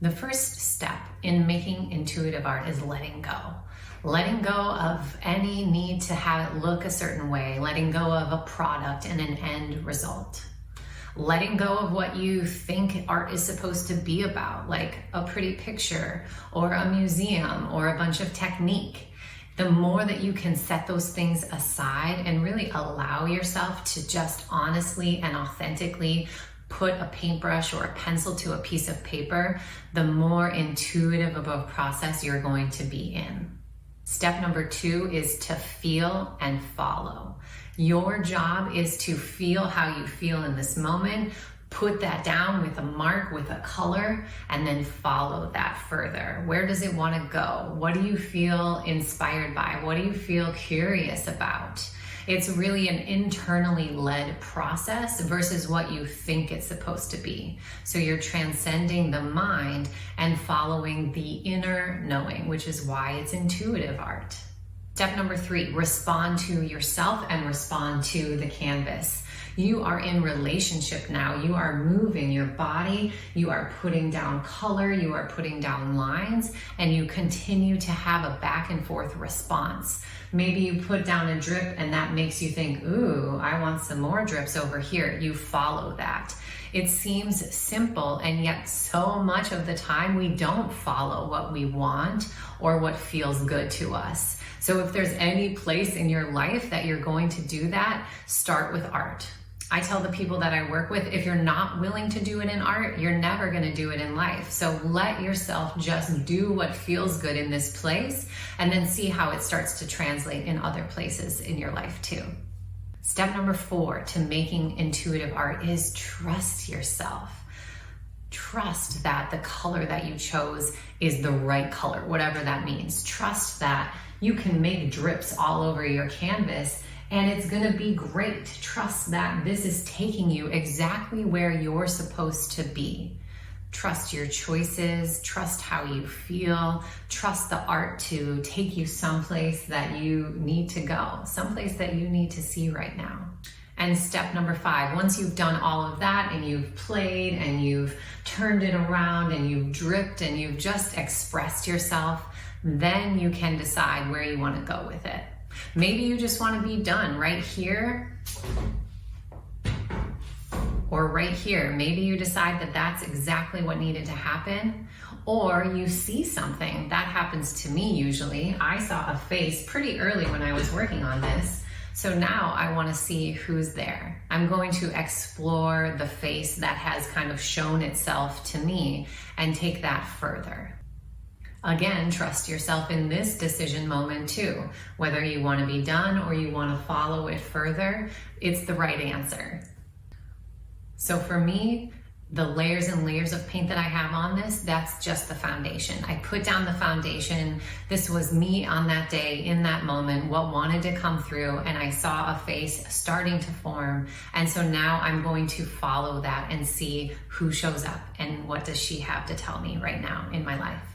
The first step in making intuitive art is letting go. Letting go of any need to have it look a certain way, letting go of a product and an end result. Letting go of what you think art is supposed to be about, like a pretty picture or a museum or a bunch of technique. The more that you can set those things aside and really allow yourself to just honestly and authentically put a paintbrush or a pencil to a piece of paper, the more intuitive of a process you're going to be in. Step number 2 is to feel and follow. Your job is to feel how you feel in this moment, put that down with a mark, with a color, and then follow that further. Where does it want to go? What do you feel inspired by? What do you feel curious about? It's really an internally led process versus what you think it's supposed to be. So you're transcending the mind and following the inner knowing, which is why it's intuitive art. Step number 3, respond to yourself and respond to the canvas. You are in relationship now. You are moving your body. You are putting down color. You are putting down lines, and you continue to have a back and forth response. Maybe you put down a drip and that makes you think, ooh, I want some more drips over here. You follow that. It seems simple, and yet so much of the time we don't follow what we want or what feels good to us. So if there's any place in your life that you're going to do that, start with art. I tell the people that I work with, if you're not willing to do it in art, you're never going to do it in life. So let yourself just do what feels good in this place, and then see how it starts to translate in other places in your life too. Step number 4 to making intuitive art is trust yourself. Trust that the color that you chose is the right color, whatever that means. Trust that you can make drips all over your canvas and it's gonna be great. Trust that this is taking you exactly where you're supposed to be. Trust your choices, trust how you feel, trust the art to take you someplace that you need to go, someplace that you need to see right now. And step number 5, once you've done all of that and you've played and you've turned it around and you've dripped and you've just expressed yourself, then you can decide where you want to go with it. Maybe you just want to be done right here or right here. Maybe you decide that that's exactly what needed to happen, or you see something. That happens to me usually. I saw a face pretty early when I was working on this. So now I want to see who's there. I'm going to explore the face that has kind of shown itself to me and take that further. Again, trust yourself in this decision moment too. Whether you want to be done or you want to follow it further, it's the right answer. So for me, the layers and layers of paint that I have on this, that's just the foundation. I put down the foundation. This was me on that day, in that moment, what wanted to come through, and I saw a face starting to form. And so now I'm going to follow that and see who shows up and what does she have to tell me right now in my life.